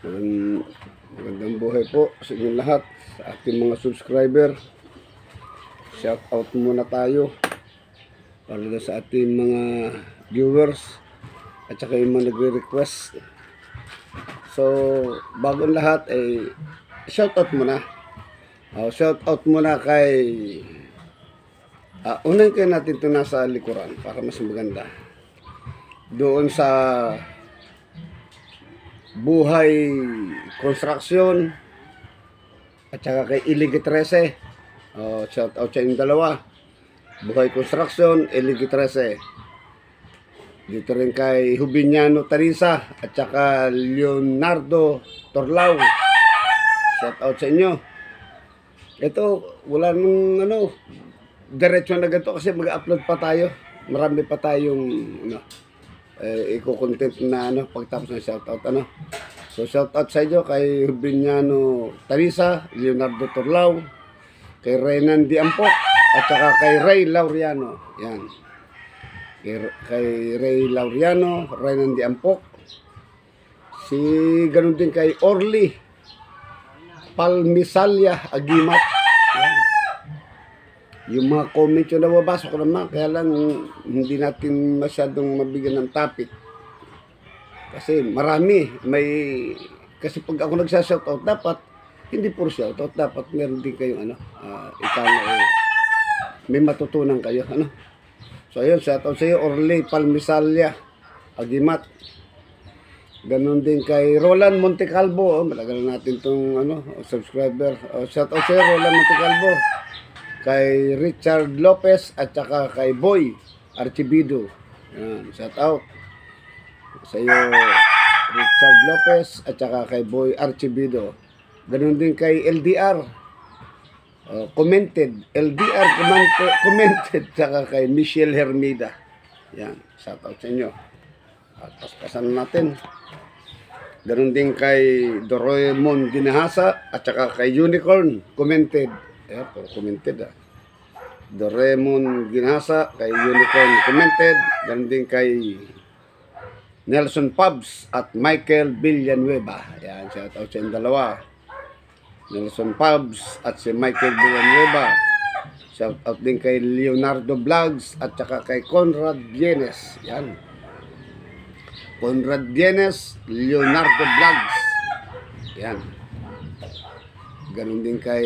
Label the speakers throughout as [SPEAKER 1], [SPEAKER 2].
[SPEAKER 1] Magandang buhay po sa inyong lahat, sa ating mga subscriber. Shout out muna tayo para sa ating mga viewers at saka yung mga nagre-request. So, bagong lahat ay shout out muna. Shout out muna kay unahin kayo natin ito nasa likuran para mas maganda. Doon sa Buhay Construction at saka kay Iligi 13. Shout out sa inyong dalawa. Buhay Construction, Iligi 13. Dito rin kay Hubiniano Tarisa at saka Leonardo Torlao. Shout out sa inyo. Ito, wala nung diretso na ganito kasi mag-upload pa tayo. Marami pa tayong i-content na pagtapos ng shoutout So shoutout sa inyo kay Hubiniano Tarisa, Leonardo Torlao, kay Renan Diampok at saka kay Ray Laureano. Yan. Kay Ray Laureano, Renan Diampok. Ganun din kay Orly Palmisalia Agimat. Yan. Yung mga comment yung nababasa ko naman, kaya lang hindi natin masyadong mabigyan ng topic. Kasi marami. Kasi pag ako nagsashoutout, dapat hindi puro shoutout. Dapat meron din kayong may matutunan kayo. So ayun, shoutout sa iyo, Orly Palmisalia Agimat. Ganon din kay Roland Montecalvo. Malagal natin itong subscriber. Shoutout sa iyo, Roland Montecalvo. Kay Richard Lopez at saka kay Boy Archibido. Yan, shout out sa iyo, Richard Lopez at saka kay Boy Archibido. Ganun din kay LDR commented, LDR commented saka kay Michelle Hermida. Yan, shout out sa inyo. At pasapasan natin. Ganun din kay Doraemon Ginahasa at saka kay Unicorn commented. Commented Doraemon Ginasa, kay Unicorn commented. Ganun din kay Nelson Pubs at Michael Villanueva. Yan, shout out sa yung dalawa. Nelson Pubs at si Michael Villanueva. Shout out din kay Leonardo Vlogs at saka kay Conrad Vienes. Yan, Conrad Vienes, Leonardo Vlogs. Yan. Ganun din kay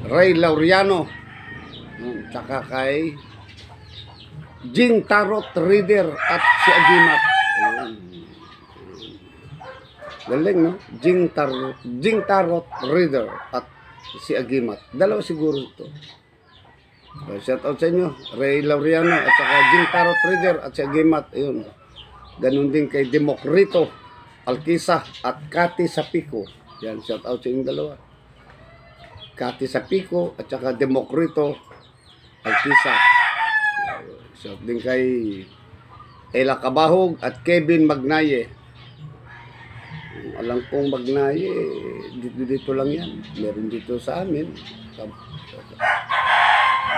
[SPEAKER 1] Ray Laureano, tsaka kay Jing Tarot Reader at si Agimat. Ayun. Galing, no? Jing Tarot Reader at si Agimat. Dalawa siguro ito. So, shout out sa inyo, Ray Laureano at saka Jing Tarot Reader at si Agimat. Ayun. Ganun din kay Democrito Alkisa at Kati Sapico. Yan, shout out sa inyong dalawa. Kati Sapico at saka Democrito Alkisa. Shout din kay Ella Cabahog at Kevin Magnaye. Alam kong Magnaye, dito lang yan. Meron dito sa amin.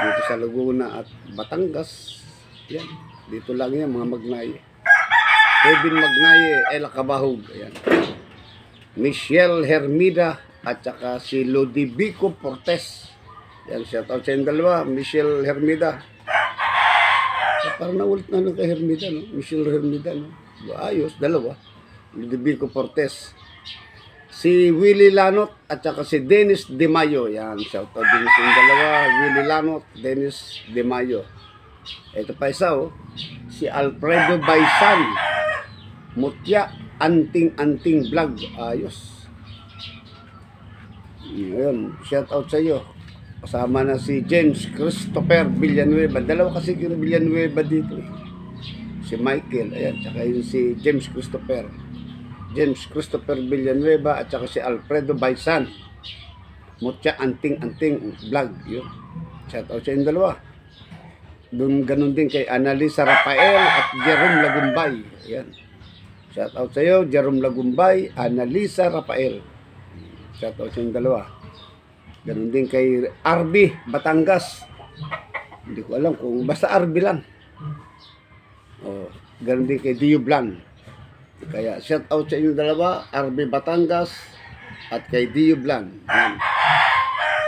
[SPEAKER 1] Dito sa Laguna at Batangas. Yan, dito lang yan mga Magnaye. Kevin Magnaye, Ella Cabahog. Ayan. Michelle Hermida at saka si Lodivico Portes. Yan, shout out sa yung dalawa, Michelle Hermida. Parang naulit na kay Hermida, no? Michelle Hermida, no? Ayos, dalawa. Lodivico Portes. Si Willie Lanot at saka si Dennis De Mayo. Yan, shout out din sa yung dalawa, Willie Lanot, Dennis De Mayo. Ito pa isa, si Alfredo Baisan. Mutya Anting Vlog. Ayos. Ngayon, shout out sa iyo. Kasama na si James Christopher Villanueva. Dalawa kasi yung Villanueva dito. Si Michael, ayan, tsaka yun si James Christopher Villanueva at saka si Alfredo Baisan. Mutya Anting Vlog. Yun. Shout out sa yung dalawa. Doon ganun din kay Annalisa Rafael at Jerome Lagumbay. Ayan. Shout out sa iyo, Jerome Lagumbay, Annalisa Rafael. Shout out sa yung dalawa. Ganun din kay RB Batangas. Hindi ko alam kung basta RB lang. Ganun din kay Dio Blan. Kaya shout out sa inyong dalawa, RB Batangas at kay Dio Blan. Yan.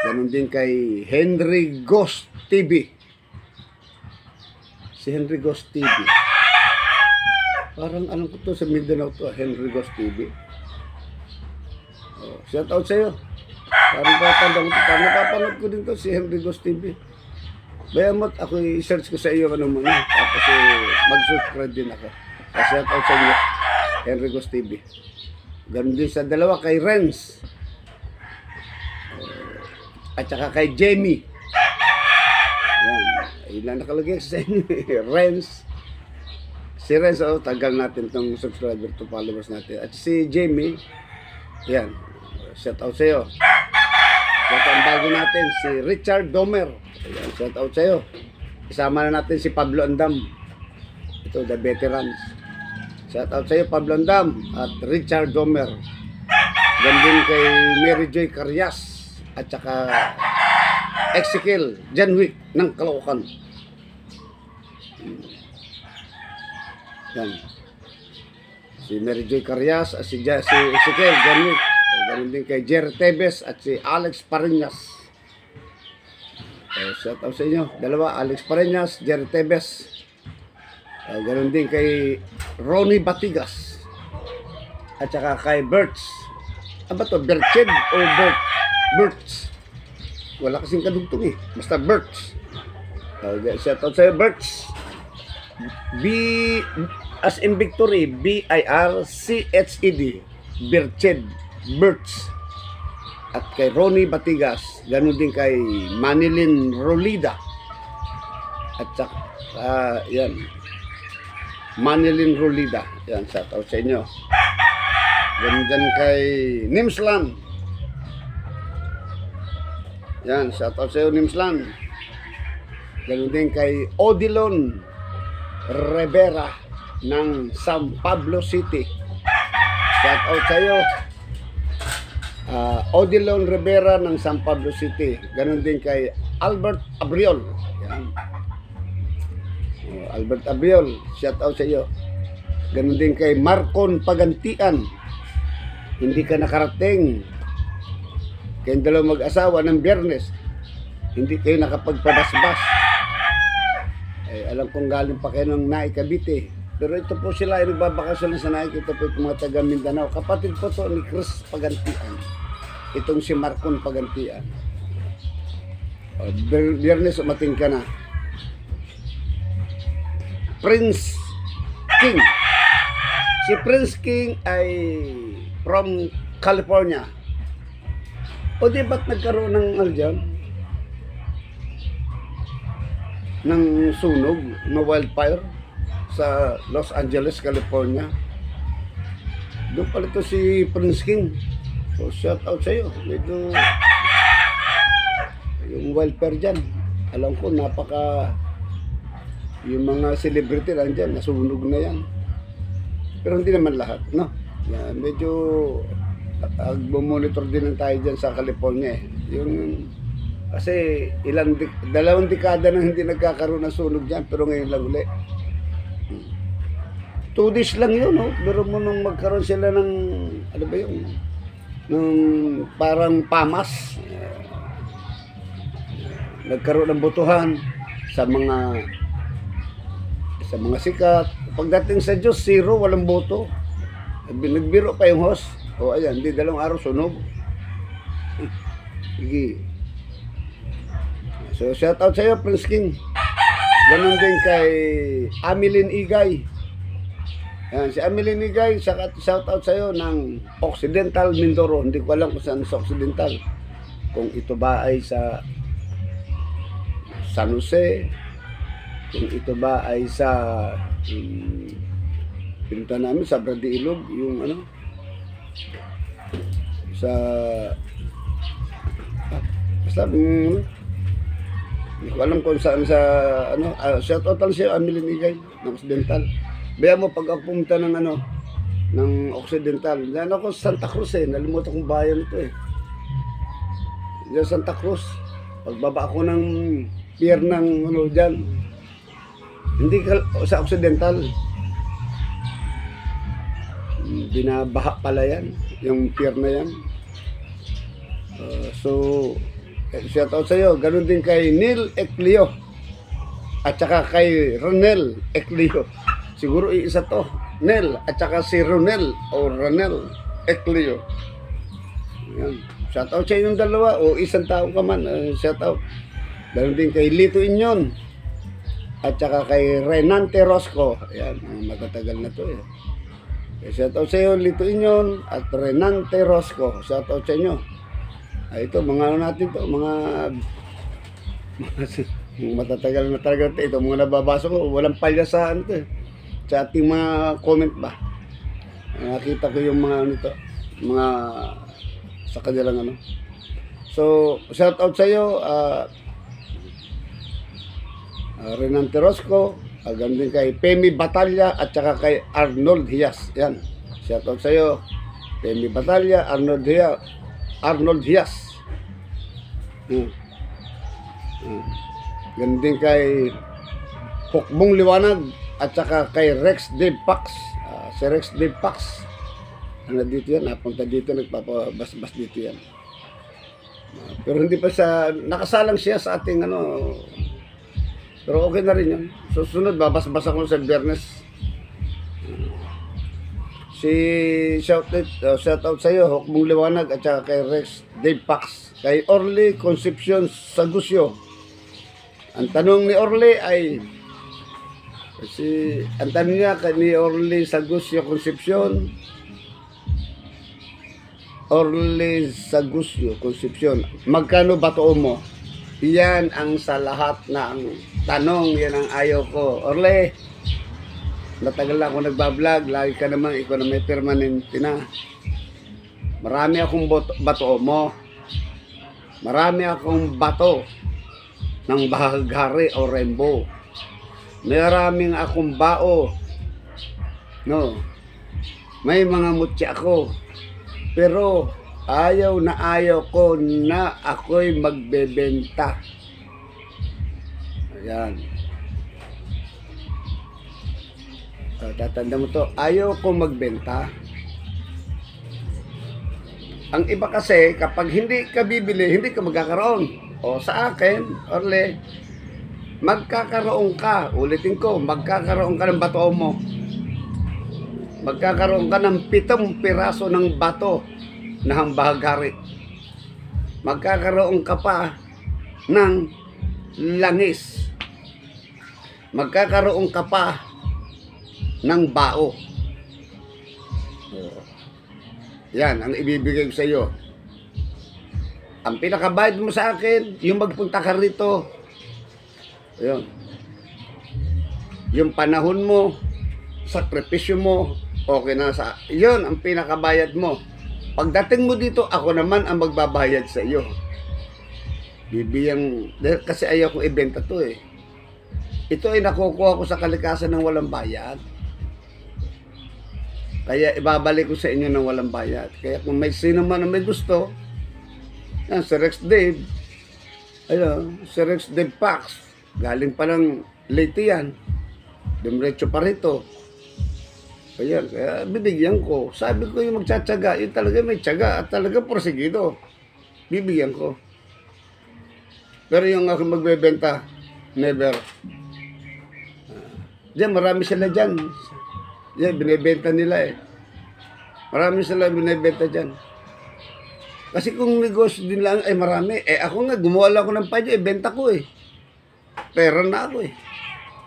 [SPEAKER 1] Ganun din kay Henry Ghost TV. Si Henry Ghost TV. Parang alam ko to sa Mindanao to, Henry Ghost TV. Oh, shout out sa iyo. Parang napapanood ko din to si Henry Ghost TV. Bayamot, ako i-search ko sa iyo ano muna. Tapos mag-subscribe din ako. Shout out sa inyo, Henry Ghost TV. Ganun din sa dalawa kay Renz. At saka kay Jamie. Yan. Ilan nakalagay sa inyo. Renz. Si Renz, tagal natin itong subscriber to followers natin. At si Jamie. Yan. Shout out sa iyo. At ang bago natin, si Richard Domer. Ayan, shout out sa iyo. Isama na natin si Pablo Andam. Ito, the veterans. Shout out sa iyo, Pablo Andam at Richard Domer. Gandun kay Mary Joy Carias at saka Ezekiel Janwick ng Caloocan. Yan. Si Mary Joy Carias at si Ezekiel Janwick. Gandun din kay Jerry Tebes at si Alex Parinas. Shout out sa inyo. Dalawa, Alex Parinas, Jerry Tebes. Ganoon din kay Ronnie Batigas. At saka kay Berts. Ano ba to? Berched o Berts? Wala kasing kadugtong eh. Basta Berts. Shout out sa iyo, Berts. B as in Victory, B-I-R-C-H-E-D. Berched. Berts. At kay Ronnie Batigas. Ganoon din kay Manilyn Rolida. At saka yan, Manilyn Rolida. Yan, shout out sa inyo. Ganun din kay Nimslan. Yan, shout out sa iyo, Nimslan. Ganun din kay Odilon Rivera ng San Pablo City. Shout out sa iyo, Odilon Rivera ng San Pablo City. Ganun din kay Albert Abriol. Yan. Albert Abriol, shout out sa iyo. Ganun din kay Marcon Pagantian. Hindi ka nakarating. Kayong dalawang mag-asawa ng Biyernes. Hindi kayo nakapagpabasbas. Alam kong galing pa kayo ng Naik, Cavite. Pero ito po sila ay nagbabakasyon sa Naik. Ito po yung mga taga Mindanao. Kapatid po to ni Chris Pagantian. Itong si Marcon Pagantian. Biyernes umating ka na. Prince King. Si Prince King ay from California. O di ba't nagkaroon ng ng sunog na wildfire sa Los Angeles, California? Doon pala ito si Prince King. So shout out sa iyo. Medyo yung wildfire dyan, alam ko yung mga celebrity lang dyan, nasunog na yan. Pero hindi naman lahat, no? Yan, medyo monitor din tayo dyan sa California eh. Kasi dalawang dekada nang hindi nagkakaroon ng sunog dyan, pero ngayon lang uli. 2 days lang yun, no? Pero mo nung magkaroon sila ng, ano ba yung, ng parang pamas. Nagkaroon ng botohan sa mga sikat. Pagdating sa Diyos, 0, walang boto. Nagbiro pa yung host. O ayan, di 2 araw sunog. Sige. So shout out sa iyo, Prince King. Ganun din kay Amelin Igay. Ayan, si Amelin Igay, shout out sa iyo ng Occidental Mindoro. Hindi ko alam kung saan sa Occidental. Kung ito ba ay sa San Jose, kung ito ba ay sa pinunta namin sa Bradiilog, yung sa basta hindi ko alam kung saan sa shout out lang siya, Amelin Igay ng Occidental. Baya mo pag pumunta ng ng Occidental, diyan ako sa Santa Cruz nalimutan kong bayan ito diyan Santa Cruz. Pagbaba ako ng pier ng diyan, hindi ka sa Occidental. binabaha pala yan, yung pier na yan. So, shout out sa'yo. Ganun din kay Neil Eclio. At saka kay Ronel Eclio. Siguro iisa to. Nel. At saka si Ronel o Ronel Eclio. Yan. Shout out sa inyong dalawa. O isang tao ka man. Shout out. Ganun din kay Lito Inyon. At saka kay Renante Rosco. Ayan. Matatagal na to eh. Shout out sa iyo, Lito Inyon at Renante Rosco. Shout out sa inyo. Ito, mga ano natin to, mga matatagal na talaga ito. Mga nababasa ko, walang palya sa ano to, sa ating mga comment ba. Nakita ko yung mga ano to, mga sa kanilang ano. So, shout out sa iyo, Renante Rosco, agad din kay Pemi Batalla at saka kay Arnold Hias. Yan. Shout out sa iyo, Pemi Batalla, Arnold Hias. Ganun din kay Hukbong Liwanag at saka kay Rex Dave Pax. Si Rex Dave Pax, ano dito yan, napunta dito, nagpapabas-bas dito yan. Pero hindi pa siya, nakasalang siya sa ating ano, pero okay na rin yun. Susunod, babas-bas ako sa Bernes. Shout out sa iyo, Hukbong Liwanag at saka kay Rex Dave Pax, kay Orly Concepcion Sagusyo. Ang tanong ni Orly ay ang tanong niya kay ni Orly Sagusyo Concepcion. Orly Sagusyo Concepcion, magkano bato mo? Yan ang sa lahat ng tanong, yan ang ayaw ko. Orly, natagal na ako nagbablog, lagi ka naman, ikaw na may permanente na. Marami akong bato mo. Marami akong bato ng bahaghari o rainbow. Maraming akong bao. No. May mga mutya ako. Pero ayaw ko na ako'y magbebenta. Ayan. Tatanda mo to, ayaw ko magbenta. Ang iba kasi, kapag hindi ka bibili, hindi ka magkakaroon. O sa akin, Orle, magkakaroon ka. Ulitin ko, magkakaroon ka ng bato mo. Magkakaroon ka ng 7 piraso ng bato na bahaghari. Magkakaroon ka pa ng langis. Magkakaroon ka pa ng bao. Yan ang ibibigay ko sa iyo. Ang pinakabayad mo sa akin, yung magpunta ka rito. Ayun. Yung panahon mo, sakripisyo mo, okay na sa... Yun ang pinakabayad mo. Pagdating mo dito, ako naman ang magbabayad sa iyo. Bibiyang... Kasi ayaw kong ibenta to eh. Ito ay nakukuha ko sa kalikasan ng walang bayad. Kaya ibabalik ko sa inyo ng walang bayad. Kaya kung may sino man na may gusto, yan, si Rex Dave, ayun, si Rex Dave Pax, galing pa ng Leyte yan, dumiretso pa rito. Kaya bibigyan ko. Sabi ko yung magtsatsaga, yun talaga may tsaga at talaga porsigido. Bibigyan ko. Pero yung ako magbebenta, never. Diyan, marami sila dyan. Yan, binibenta nila eh. Marami sila binibenta dyan. Kasi kung negosyo din lang, ay marami. Eh ako nga, gumawa lang ako ng padya, benta ko eh. Pera na ako eh.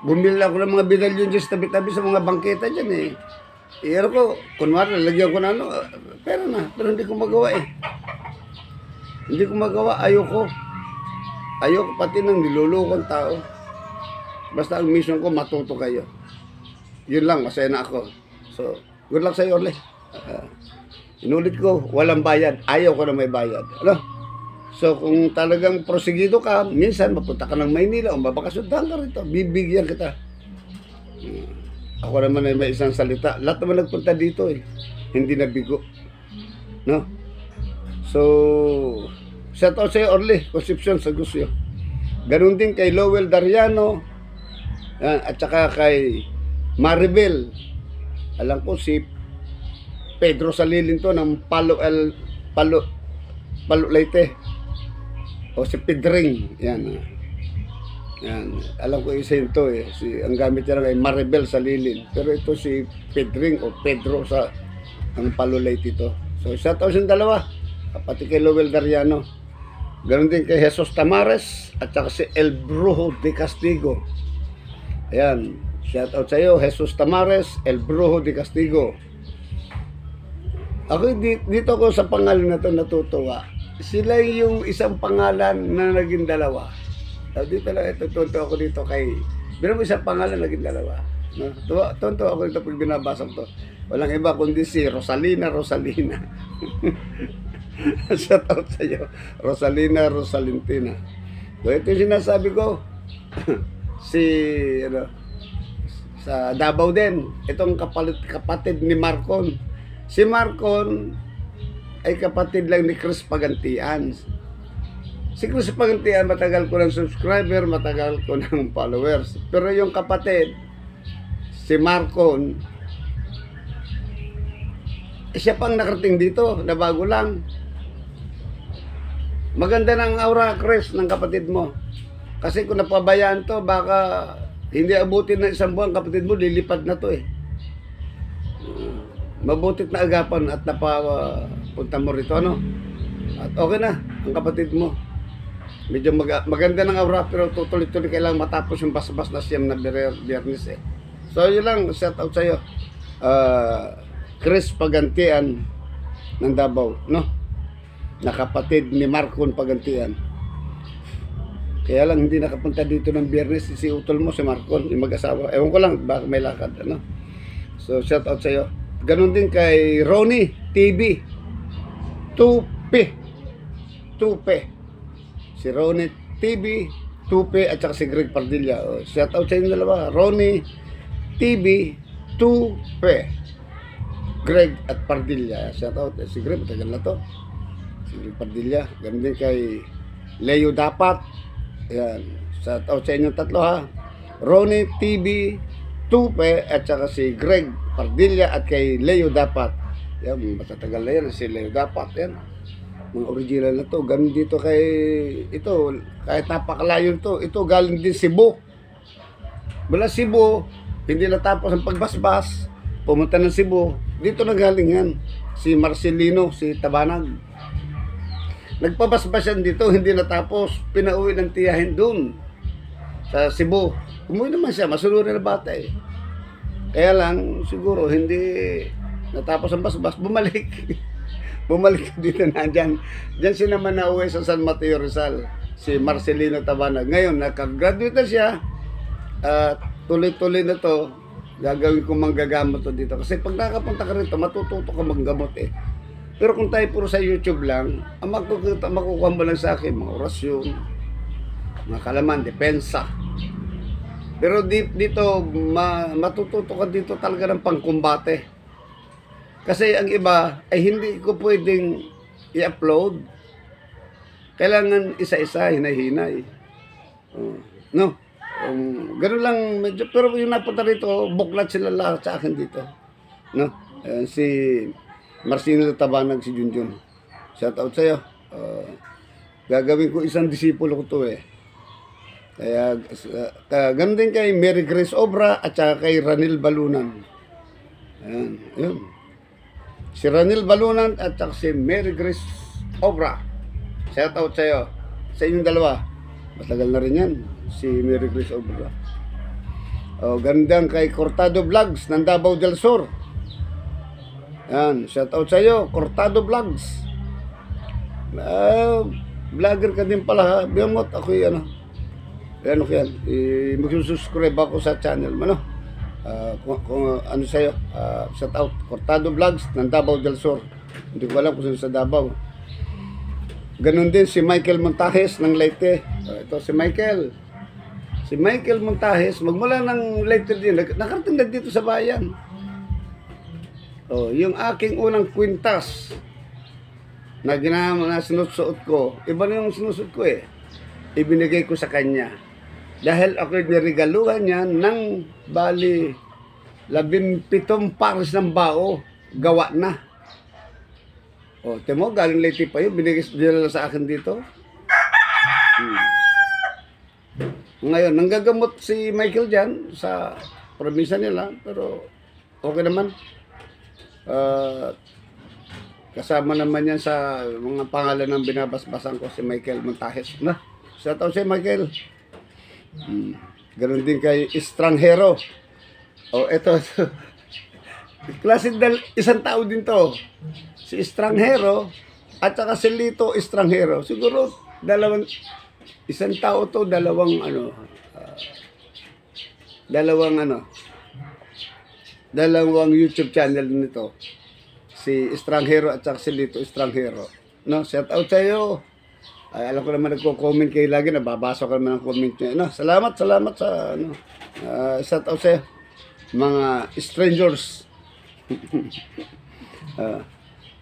[SPEAKER 1] Bumili ako ng mga binalyon dyan sa tabi-tabi sa mga bangketa dyan eh. Iyaro ko, kunwari, lagyan ko na ano, pera na. Pero hindi ko magawa eh. Hindi ko magawa, ayoko. Ayoko pati ng nilulukong tao. Basta ang mission ko, matuto kayo. Yun lang, masaya na ako. So, good luck sa'yo, Orle. Inulit ko, walang bayad. Ayaw ko na may bayad. Ano? So, kung talagang prosigido ka, minsan mapunta ka ng Maynila o mabakasuntahan ka rito, bibigyan kita. Ako naman ay may isang salita. Lahat naman nagpunta dito eh. Hindi na bigo. No? So, shout out sa'yo, Orle, Concepcion Sagusyo. Ganun din kay Lowell Dariano, at saka kay Maribel. Alam ko si Pedro Salilin to ng Palo Leyte. O si Pedring, yan. Yan, alam ko isa yun to eh. Ang gamit niya lang ay Maribel Salilin. Pero ito si Pedring o Pedro sa ang Palo Leyte to. So shout out sa dalawa. Kapatid kay Lowell Dariano. Ganon din kay Jesus Tamares at saka si El Brujo de Castigo. Ayan, shout out sa iyo, Jesus Tamares, El Brujo de Castigo. Ako dito ko sa pangalan na to natutuwa. Sila yung isang pangalan na naging dalawa. Dito lang, ito, tunto ako dito kay... Bilang isang pangalan naging dalawa. No? Tunto ako dito pag binabasa ko to. Walang iba kundi si Rosalina. Shout out sa iyo. Rosalintina. So ito yung sinasabi ko. Sa Davao din. Itong kapatid ni Marcon. Si Marcon ay kapatid lang ni Chris Pagantian. Si Chris Pagantian, matagal ko ng subscriber, matagal ko ng followers. Pero yung kapatid, si Marcon, siya pang nakarating dito, na bago lang. Maganda ng aura, Chris, ng kapatid mo. Kasi kung napabayaan to, baka hindi abutin ng isang buwan, kapatid mo, lilipad na to eh. Mabutit na agapan at napapunta mo rito, ano? At okay na, ang kapatid mo. Medyo maganda ng aura, pero tutuloy-tuloy kailangan matapos yung bas-bas na siyam na biyernes eh. So yun lang, shout out sa'yo. Chris Pagantian ng Davao, no? Nakapatid ni Marcon Pagantian. Kaya lang hindi nakapunta dito ng biyernes si utol mo, si Marcon, yung mag-asawa. Ewan ko lang, baka may lakad, ano? So shout out sa'yo. Ganon din kay Ronnie TV Tupi. Si Ronnie TV Tupi at saka si Greg Pardilla. Shout out sa inyo dalawa. Ronnie TV Tupi, Greg at Pardilla. Shout out si Greg, matagal na to. Si Greg Pardilla. Ganon din kay Leo Dapat. Ayan. Shout out sa inyo tatlo ha. Ronnie TV Tupi at saka si Greg Pardilla at kay Leo Dapat. Yan, matatagal na yan si Leo Dapat. Yan, mga original na to. Ganun dito kay ito, kahit napakalayo to, ito galing din Cebu. Mula Cebu, hindi natapos ang pagbasbas, pumunta ng Cebu. Dito na galing yan si Marcelino, si Tabanag. Nagpabasbas yan dito, hindi natapos, pinauwi ng tiyahin dun sa Cebu. Umuwi naman siya, masunod na bata eh. Kaya lang, siguro, hindi natapos ang basbas, bumalik. Bumalik dito na dyan. Diyan siya naman nauwi sa San Mateo Rizal, si Marcelino Tabanag. Ngayon, nakagraduate na siya. Tuloy-tuloy na to, gagawin ko manggagamot to dito. Kasi pag nakapunta ka rito, matututo ka manggamot eh. Pero kung tayo puro sa YouTube lang, ang makukuha mo lang sa akin, mga orasyon, mga kalaman, depensa. Pero dito, matututo ka dito talaga ng pangkumbate. Kasi ang iba ay hindi ko pwedeng i-upload. Kailangan isa-isa, hinay-hinay. No? Ganun lang medyo. Pero yung napunta rito, buklat sila lahat sa akin dito. No? Si Marcelino Tabanag, si Junjun. Shout out sa'yo. Gagawin ko isang disipulo ko to eh. Kaya ganun din kay Mary Grace Obra at saka kay Ranil Balunan. Ayan, yun. Si Ranil Balunan at saka si Mary Grace Obra. Shout out sa'yo. Sa inyong dalawa. Matagal na rin yan. Si Mary Grace Obra. Gandang kay Cortado Vlogs ng Davao del Sur. Ayan, shout out sa'yo, Cortado Vlogs. Vlogger ka din pala ha. Biyamot, ako yung ano yan, mag-subscribe ako sa channel mo, no? Kung ano sa'yo, shout out, Cortado Vlogs ng Davao del Sur. Hindi ko alam kung saan sa Davao. Ganon din si Michael Montajes ng Leyte. Ito si Michael. Si Michael Montajes, magmula ng Leyte din, nakarating na dito sa bayan. Yung aking unang kwintas na sinusuot ko, iba na yung sinusuot ko eh. Ibinigay ko sa kanya. Dahil ako niregaluhan niya ng bali 17 pares ng bao, gawa na. O, temo, galing Leyte pa yun. Dinala sa akin dito. Ngayon, nanggagamot si Michael dyan sa probinsya nila. Pero, okay naman. Kasama naman yan sa mga pangalan ng binabasbasan ko, si Michael Montajes. Na, shout out si Michael. Ganon din kay Estranghero. O, eto. Klase isang tao din to. Si Estranghero at saka si Lito Estranghero. Siguro isang tao to, dalawang YouTube channel nito. Si Estranghero at saka si Lito Estranghero. No, shout out sa iyo. Ay, alam ko naman nagko-comment kayo lagi, nababasa ko naman ang comment niyo. No, salamat sa shout out sa iyo. Mga strangers.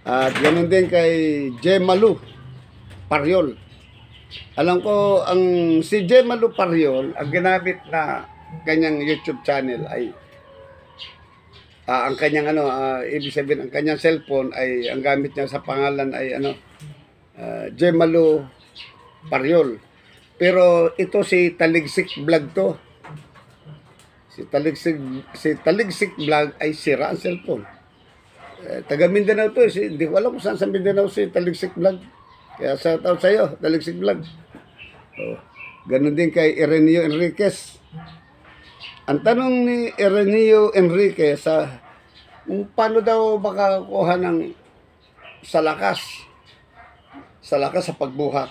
[SPEAKER 1] At ganoon din kay Jemalu Pariol. Alam ko si Jemalu Pariol, ang ginamit na kanyang YouTube channel ay ang kanyang ibig sabihin ang kanyang cellphone ay ang gamit niya sa pangalan ay Jemalu Pariol. Pero ito si Taligsik Vlog to. Si Taligsik Vlog ay sira ang cellphone. Taga Mindanao to. Hindi ko alam kung saan sa Mindanao si Taligsik Vlog. Kaya shout out sa iyo, Taligsik Vlog. Ganun din kay Ireneo Enriquez. Ang tanong ni Ireneo Enriquez kung paano daw makakuha ng salakas sa pagbuhat.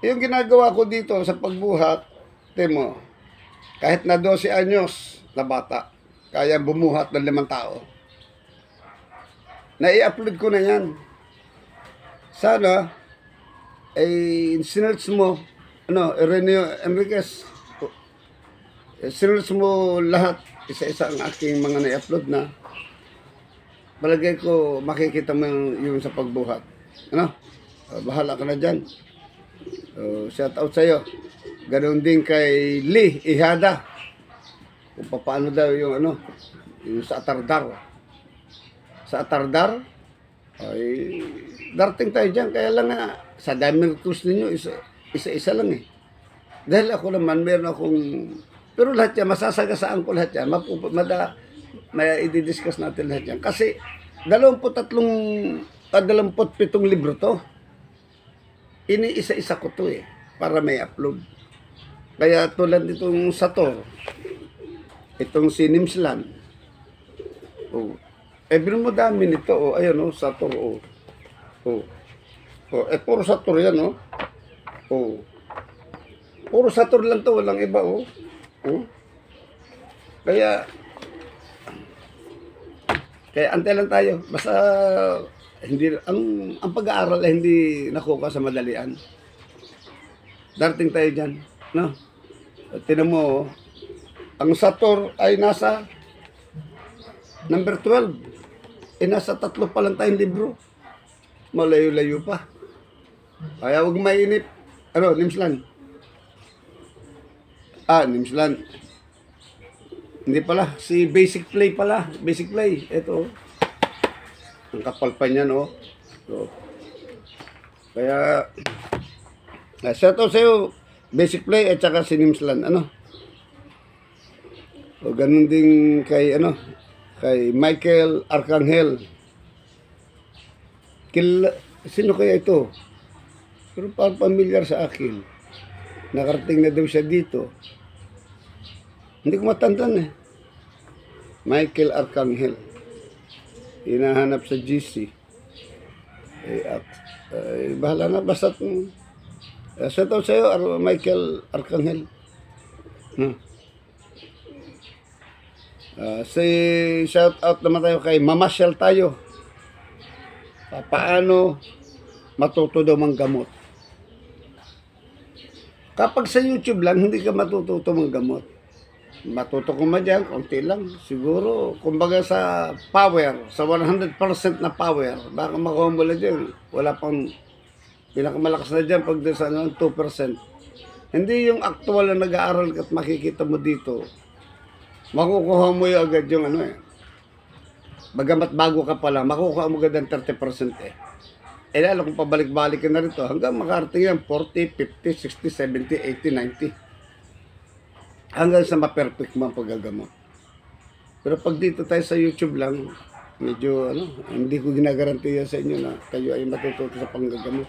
[SPEAKER 1] Yung ginagawa ko dito sa pagbuhat, temo, kahit na 12 anyos na bata, kaya bumuhat ng 5 tao. Na-i-upload ko na yan. Sana, sinerch mo, Ireneo Enriquez, sinerch mo lahat, isa-isa ang aking mga na-i-upload na. Palagay ko, makikita mo yung sa pagbuhat. Bahala ka na dyan. Shout out sa'yo. Ganoon din kay Lee Ihada. Kung paano daw yung sa Atardar. Sa Atardar, ay darating tayo dyan. Kaya lang sa daming request ninyo, isa-isa lang eh. Dahil ako naman, meron akong, pero lahat yan, masasagasaan ko lahat yan. May i-discuss natin lahat yan. Kasi, 27 libro to. Ini-isa-isa ko to eh, para may upload. Kaya tulad nitong Sator, itong si Nimslan, pero mo dami nito, ayan Sator, puro Sator yan, puro Sator lang to, walang iba, Kaya antay lang tayo, basta hindi ang pag-aaral ay hindi nakuha sa madalian. Darating tayo diyan, no? Tingnan mo, ang Sator ay nasa number 12. Nasa 3 pa lang tayong libro. Malayo-layo pa. Kaya huwag mainip. Nimslan. Nimslan. Hindi pala. Si Basic Play pala. Basic Play. Ito. Ang kapal pa niya, no? Kaya, shout out sa'yo, Basic Play at saka si Nimslan. Ganun din kay, kay Michael Arcangel. Sino kaya ito? Pero parang familiar sa akin. Nakarating na daw siya dito. Hindi ko matandaan eh. Michael Arcangel. Hinahanap sa GC. Bahala na. Basta shout out sa'yo, Michael Arcangel. Shout out naman tayo kay Mamasyal tayo. Paano matuto daw manggamot? Kapag sa YouTube lang, hindi ka matututo manggamot. Matuto ko man dyan, konti lang. Siguro, kumbaga sa power, sa 100% na power, baka makuha mo lang dyan. Wala pang pinakamalakas na dyan pag sa 2%. Hindi yung actual na nag-aaral at makikita mo dito. Makukuha mo yung agad yung bagamat bago ka pa lang, makukuha mo agad ng 30% eh. Eh lalo kung pabalik-balik ka na rito, hanggang makarating yan, 40, 50, 60, 70, 80, 90. Hanggang sa ma-perfect mo ang paggagamot. Pero pag dito tayo sa YouTube lang, medyo hindi ko ginagarantiya sa inyo na kayo ay matututo sa panggagamot.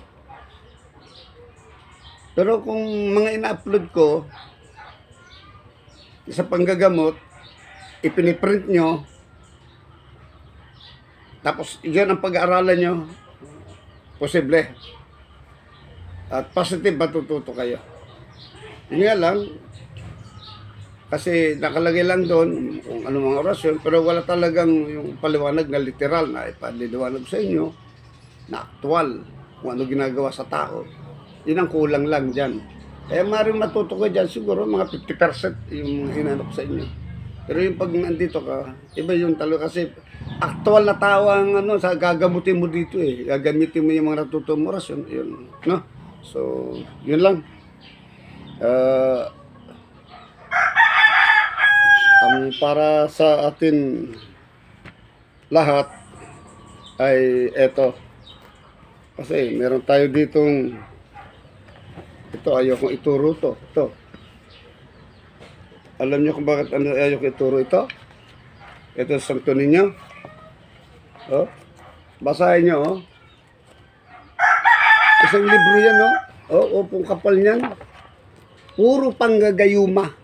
[SPEAKER 1] Pero kung mga ina-upload ko sa panggagamot, ipiniprint nyo, tapos yun ang pag-aaralan nyo, posible. At positive matututo kayo. Yun nga lang, kasi nakalagay lang doon kung ano mga orasyon, pero wala talagang yung paliwanag na literal na ipaliliwanag sa inyo na aktual kung ano ginagawa sa tao. Yun ang kulang lang dyan. Kaya maaaring matuto ko dyan, siguro mga 50% yung hinanap sa inyo. Pero yung pag nandito ka, iba yung talaga kasi aktual na tao ang sa gagamutin mo dito eh. Gagamitin mo yung mga natutong orasyon, yun, no? So, yun lang. Ang para sa atin lahat ay eto. Kasi meron tayo ditong ito, ayaw kong ituro to. Ito. Alam niyo kung bakit ayaw kong ituro ito? Ito sa santo ninyo. Oh. Basahin niyo, oh. Isang libro yan, oh. Oh, opong kapal niyan. Puro panggagayuma.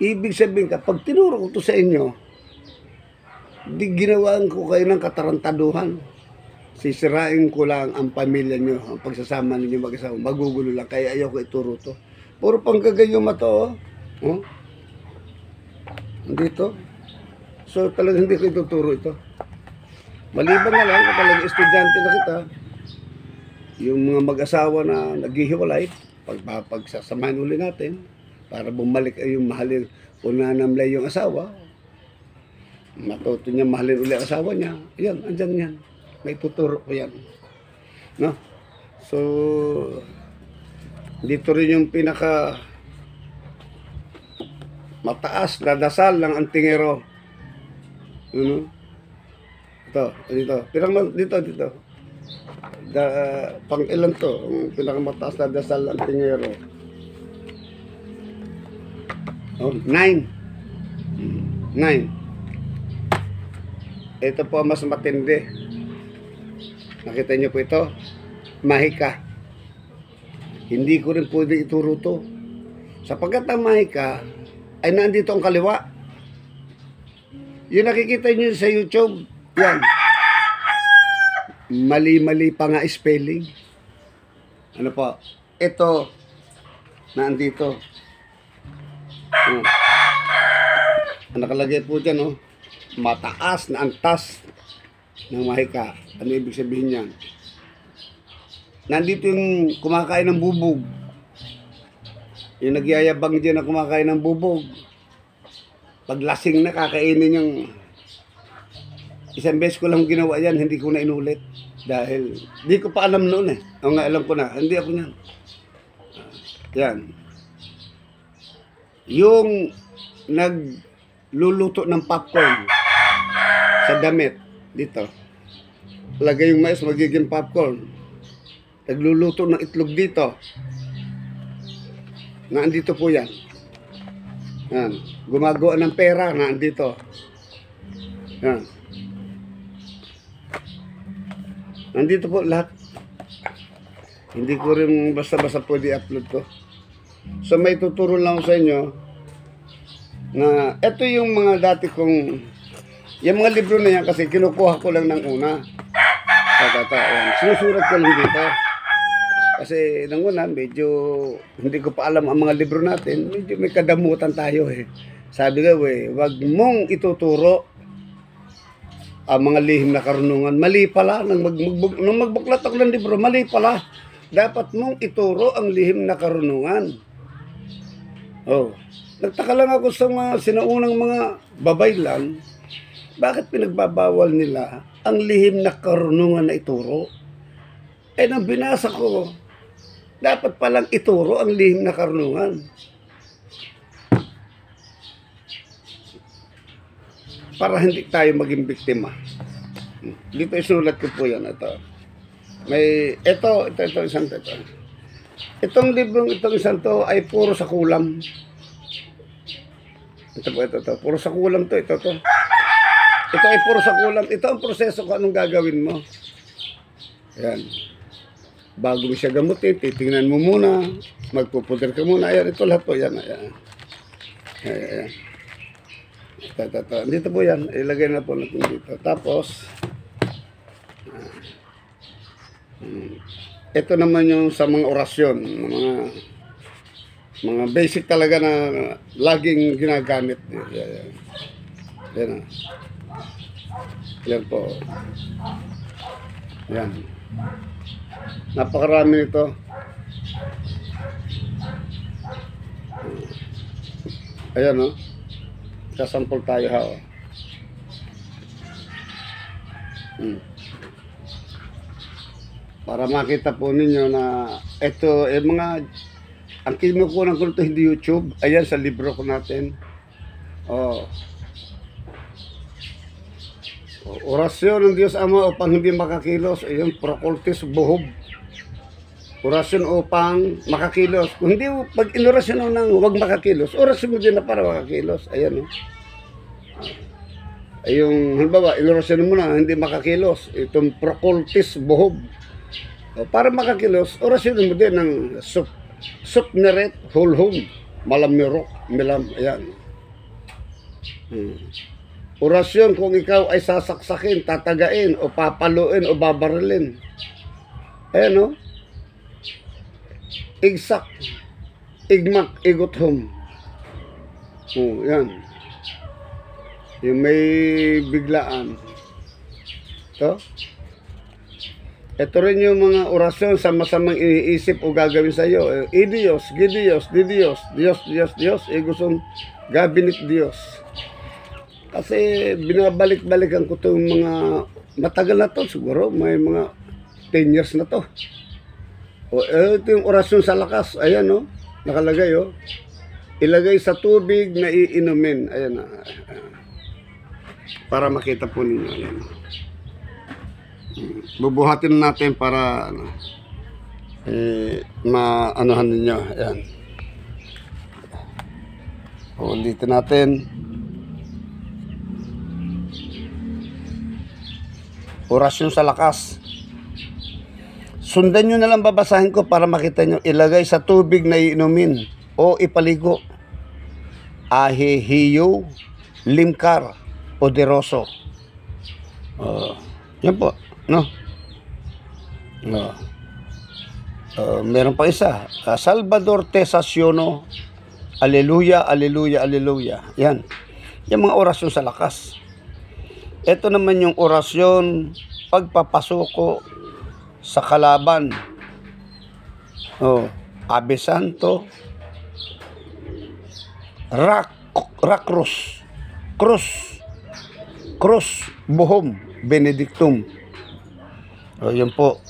[SPEAKER 1] Ibig sabihin, kapag tinuro ko to sa inyo, di ginawaan ko kayo ng katarantaduhan. Sisirain ko lang ang pamilya nyo, ang pagsasama ninyo mag-asawa. Magugulo lang, kaya ayaw ko ituro to. Puro panggagayuma to, oh. Oh. Dito. So, talagang hindi ko ituturo ito. Maliban na lang, kapag estudyante na kita, yung mga mag-asawa na naghihiwalay, pagsasamahin uli natin, para bumalik ay yung mahalin, kung nanamlay yung asawa, matuto niya mahalin uli ang asawa niya. Yan, andyan yan. May tuturo ko yan. No? So, dito rin yung pinaka mataas na dasal ng antingero. Ito, dito. Dito. Pang ilan to? Ang pinaka mataas na dasal ng antingero. Oh, 9. Ito po mas matindi. Nakita niyo po ito? Mahika. Hindi ko rin pwede ituro to. Sapagkat ang mahika ay nandito ang kaliwa. Yung nakikita niyo sa YouTube, yan. Mali-mali pa nga spelling. Ano po? Ito, nandito. Oh. Ang nakalagay po dyan, oh, mataas na antas ng mahika. Ano ibig sabihin yan? Nandito yung kumakain ng bubog. Yung nagyayabang dyan na kumakain ng bubog. Pag lasing na, kakainin yung isang beses ko lang ginawa yan, hindi ko na inulit. Dahil, di ko pa alam noon eh. O nga, alam ko na, hindi ako yan. Yan. Yung nagluluto ng popcorn sa damit dito, lagay yung mais, magiging popcorn. Nagluluto ng itlog dito, naandito po yan. Yan. Gumagawa ng pera, naandito. Yan. Nandito po lahat. Hindi ko rin basta-basta pwede upload ko. So may tuturo lang sa inyo na ito yung mga dati kong, yung mga libro na yan kasi kinukuha ko lang ng una. Sinusurat ko lang dito. Kasi nang una, medyo hindi ko pa alam ang mga libro natin. Medyo may kadamutan tayo eh. Sabi nga, wag mong ituturo ang mga lihim na karunungan. Mali pala. Nung magbuklat ako ng libro, mali pala. Dapat mong ituro ang lihim na karunungan. Oh, nagtaka lang ako sa mga sinaunang mga babaylan, bakit pinagbabawal nila ang lihim na karunungan na ituro? Eh, nang binasa ko, dapat palang ituro ang lihim na karunungan. para hindi tayo maging biktima. Dito isulat ko po yan. Ito. Ito, isang ito. Itong librong itong isang to ay puro sa kulam. Ito. Puro sa kulam to. Ito. Ito ay puro sa kulam. Ito ang proseso kung anong gagawin mo. Ayan. Bago mo siya gamutin, titingnan mo muna. Magpupuder ka muna. Ayan, ito lahat po. Ayan. Ayan. Ito. Dito po yan. Ilagay na po natin dito. Tapos, ito naman yung sa mga orasyon. Mga basic talaga na laging ginagamit. Yan. Yan po. Yan. Napakarami nito. Ayan, no? Sasampol tayo, ha? Para makita po ninyo na ito, mga ang kinukunan ko ito hindi YouTube. Ayan, sa libro ko natin. Orasyon ng Diyos Ama upang hindi makakilos. Ayun, Procultis Buhob. Orasyon upang makakilos. Kung hindi, pag inorasyon mo nang huwag makakilos, orasyon mo din na para makakilos. Ayan, ayun, halimbawa, inorasyon mo na hindi makakilos. Itong Procultis Buhob. Para makakilos, orasyon mo din ng Supneret Hulhum Malamirok Milam. Ayan. Orasyon kung ikaw ay sasaksakin, tatagain, o papaluin, o babarilin. Ayan, no? Igsak, igmak, iguthum. Yan. Yung may biglaan. Ito rin yung mga orasyon sa masamang iniisip o gagawin sa iyo. Idios, Gidios, Didios, Dios, Egusum, Gabinik Dios. Kasi binabalik-balikan ko itong mga matagal na to, siguro may mga 10 years na to. Ito yung orasyon sa lakas. Ayan, no? Nakalagay, oh. Ilagay sa tubig na iinumin. Ayan, para makita po ninyo. Ayan. Bubuhatin natin para maanuhan ninyo. Ayan. Ulitin natin. Orasyon sa lakas. Sundan nyo na lang, babasahin ko para makita nyo. Ilagay sa tubig na iinumin o ipaligo. Ahihiyo, limkar, poderoso. Yan po. No? Meron pa isa. Salvador Tesasiono. Aleluya, aleluya, aleluya. Yan. Yung mga orasyon sa lakas. Ito naman yung orasyon pagpapasuko sa kalaban. Ave Santo, Racrus, Cruz, Buhom, Benedictum. Yan po.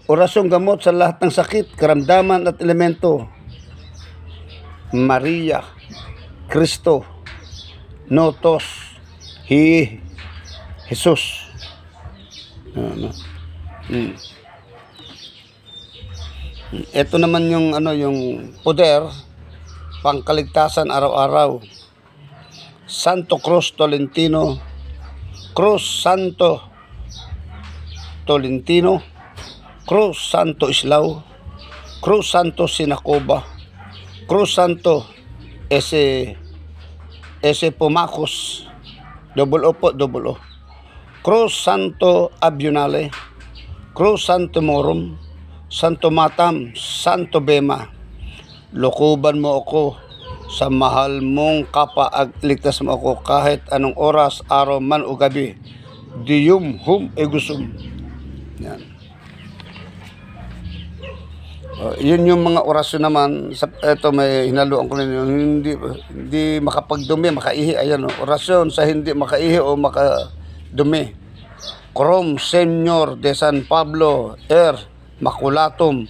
[SPEAKER 1] Orasyon gamot sa lahat ng sakit, karamdaman at elemento. Maria, Kristo, Notos, Jesus. Ito naman yung yung poder pangkaligtasan araw-araw. Santo Cruz Tolentino, Cruz Santo Tolentino, Cruz Santo Islao, Cruz Santo Sinacoba, Cruz Santo ese Pumacos, double O, Cruz Santo Abionale, Cruz Santo Morum, Santo Matam, Santo Bema. Lukuban mo ako sa mahal mong kapa at ligtas mo ako kahit anong oras, araw man o gabi. Dium hum egusum. Yan. Yun yung mga orasyon naman. Ito may hinaluan ko ninyo. Hindi makapagdumi, makaihi. Ayan, orasyon sa hindi makaihi o makadumi. Crom Senyor de San Pablo Maculatum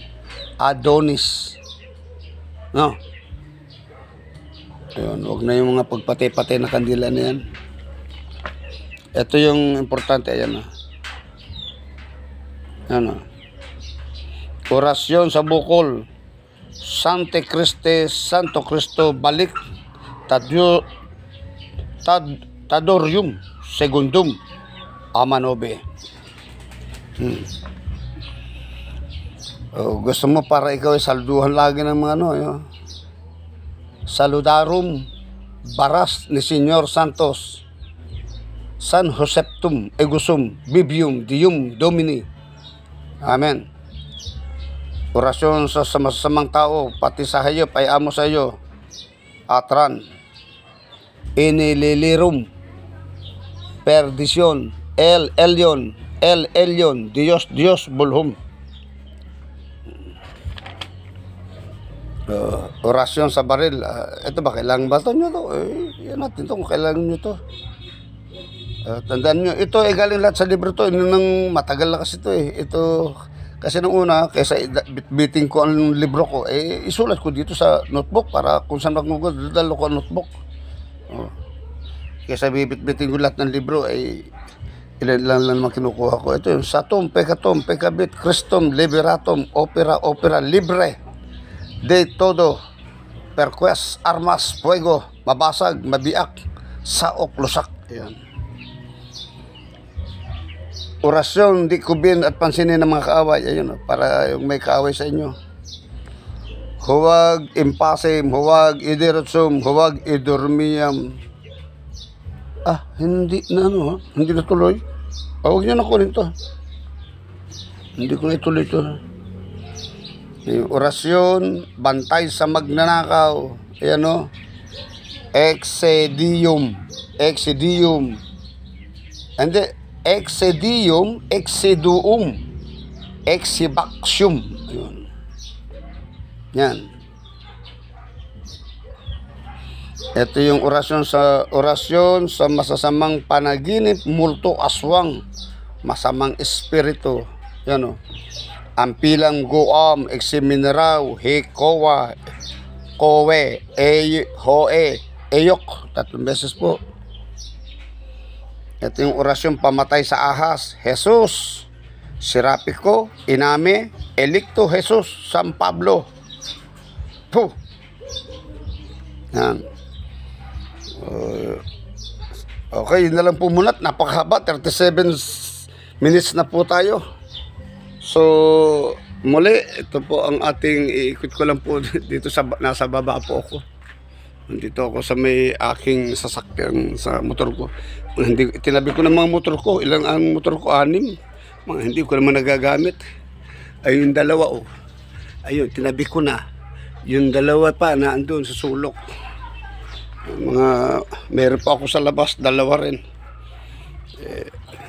[SPEAKER 1] Adonis. No? Ayun, huwag na yung mga pagpatay-patay na kandila na yan. Ito yung importante. Ayan na. Ano? Orasyon sa bukol. Sante Criste, Santo Cristo, balik. Tadorium, Segundum, Amanobe. Gusto mo para ikaw ay salduhan lagi ng mga ano, yun. Saludarum, Baras ni Senyor Santos, San Joseptum, Egusum, Bibium, Dium, Domini. Amen. Orasyon sa masasamang tao, pati sa hayop ay amo sa iyo. Atran, Inililirum, Perdisyon, El Elyon, Dios, Bulhum. Orasyon sa baril. Ito ba, kailangan ba ito nyo to? Yan natin ito kung kailangan nyo to. Tandaan nyo, ito ay galing lahat sa libro to. Nang matagal na kasi ito eh. Ito, kasi nung una, kaysa bitbiting ko ang libro ko, isulat ko dito sa notebook para kung saan magmugod, dalo ko ang notebook. Kaysa bibit-biting ko lahat ng libro, ilan lang naman kinukuha ko. Ito yung Satum, Pekatum, Pekabit, Christum, Liberatum, Opera, Libre, De Todo, Perquest, Armas, Fuego, Mabasag, Mabiak, Saok, Lusak. Ayan. Orasyon, di kubin at pansinin ng mga kaaway. Ayun, para yung may kaaway sa inyo. Huwag impasim, huwag idirutsum, huwag idurmiyam. Hindi na hindi na tuloy. Huwag nyo na kunin to. Hindi ko na ituloy to. Yung orasyon, bantay sa magnanakaw. Ayan o. Exedium. Hindi. Exedium, Exeduum, Exibaxium. Ayun. Yan. Ito yung orasyon sa masasamang panaginip, multo aswang, masamang espiritu. Yan o. Ampilang Guam, Eximineraw, Hekowa, Kowe, Hoe, Eyok. 3 beses po. Ito yung orasyon pamatay sa ahas. Jesus, Sirapiko, Iname, Elikto Jesus, San Pablo. Puh. Yan. Okay, yun na lang po muna. Napakahaba, 37 minutes na po tayo. So, muli, ito po ang ating iikot ko lang po dito nasa baba po ako. Nandito ako sa may aking sasakyan sa motor ko. Tinabi ko ng mga motor ko. Ilang ang motor ko? 6. Hindi ko naman nagagamit. Ayun 2 oh. Ayun, tinabi ko na. Yung 2 pa na andun sa sulok. Meron pa ako sa labas, 2 rin.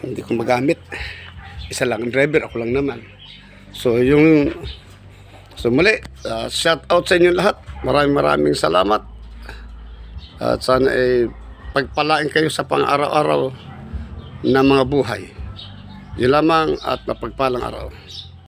[SPEAKER 1] Hindi ko magamit. Isa lang ang driver, ako lang naman. So muli, shout out sa inyo lahat. Maraming salamat. At sana pagpalain kayo sa pang-araw-araw na mga buhay. Yun lamang at mapagpalang araw.